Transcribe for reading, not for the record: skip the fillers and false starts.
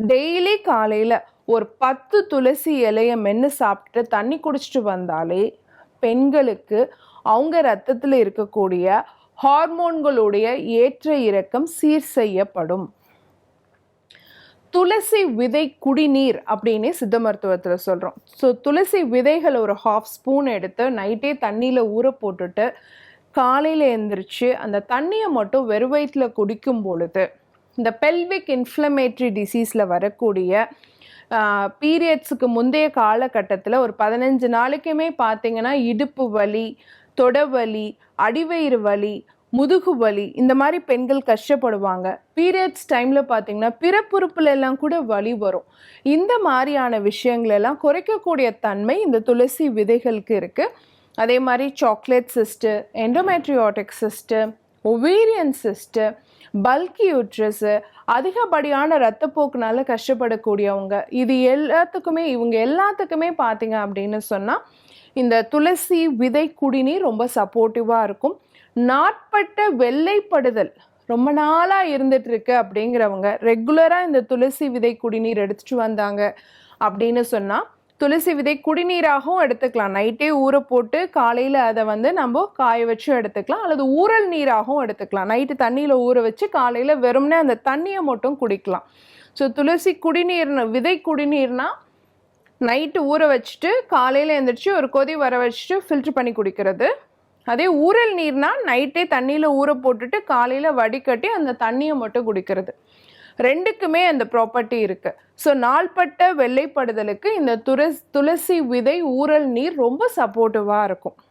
Daily காலையில் ஒரு 10 துளசி இலையை மென்று சாப்பிட்டு தண்ணி குடிச்சிட்டு வந்தாலே பெண்களுக்கு அவங்க ரத்தத்தில் இருக்கக்கூடிய ஹார்மோன்களுடைய ஏற்ற இறக்கம் சீர் செய்யப்படும். துளசி விதை குடிநீர் அப்படின்னு சித்த மருத்துவத்தில் சொல்கிறோம். ஸோ துளசி விதைகளை ஒரு 1/2 ஸ்பூன் எடுத்து நைட்டே தண்ணியில் ஊற போட்டுட்டு காலையில் எழுந்திரிச்சு அந்த தண்ணியை மட்டும் வெறும் வயிற்றில் குடிக்கும் பொழுது இந்த பெல்விக் இன்ஃப்ளமேட்ரி டிசீஸில் வரக்கூடிய பீரியட்ஸுக்கு முந்தைய காலகட்டத்தில் ஒரு 15 நாளைக்குமே பார்த்தீங்கன்னா இடுப்பு வலி, தொடவலி, அடிவயிறு வலி, முதுகு வலி இந்த மாதிரி பெண்கள் கஷ்டப்படுவாங்க. பீரியட்ஸ் டைமில் பார்த்தீங்கன்னா பிறப்புறுப்புல எல்லாம் கூட வலி வரும். இந்த மாதிரியான விஷயங்களெல்லாம் குறைக்கக்கூடிய தன்மை இந்த துளசி விதைகளுக்கு இருக்குது. அதே மாதிரி chocolate cyst, endometriotic cyst, ovarian cyst, bulky uterus, அதிகப்படியான இரத்தப்போக்குனால கஷ்டப்படக்கூடியவங்க, இவங்க எல்லாத்துக்குமே பார்த்தீங்க அப்படின்னு சொன்னால் இந்த துளசி விதை குடிநீர் ரொம்ப சப்போர்ட்டிவாக இருக்கும். நாட்பட்ட வெள்ளைப்படுதல் ரொம்ப நாளாக இருந்துட்டு இருக்கு அப்படிங்கிறவங்க ரெகுலராக இந்த துளசி விதை குடிநீர் எடுத்துட்டு வந்தாங்க அப்படின்னு சொன்னால் துளசி விதை குடிநீராகவும் எடுத்துக்கலாம். நைட்டே ஊற போட்டு காலையில் அதை நம்ம காய வச்சு எடுத்துக்கலாம், அல்லது ஊறல் நீராகவும் எடுத்துக்கலாம். நைட்டு தண்ணியில் ஊற வச்சு காலையில் வெறும்னே அந்த தண்ணியை மட்டும் குடிக்கலாம். ஸோ துளசி குடிநீர் விதை குடிநீர்னா நைட்டு ஊற வச்சுட்டு காலையில் எழுந்திரிச்சு ஒரு கொதி வர வச்சுட்டு ஃபில்ட்ரு பண்ணி குடிக்கிறது. அதே ஊறல் நீர்னா நைட்டே தண்ணியில் ஊற போட்டுட்டு காலையில் வடிகட்டி அந்த தண்ணியை மட்டும் குடிக்கிறது. ரெண்டுக்குமே அந்த ப்ராப்பர்ட்டி இருக்குது. ஸோ நாள்பட்ட வெள்ளைப்படுதலுக்கு இந்த துளசி விதை ஊறல் நீர் ரொம்ப சப்போர்ட்டிவாக இருக்கும்.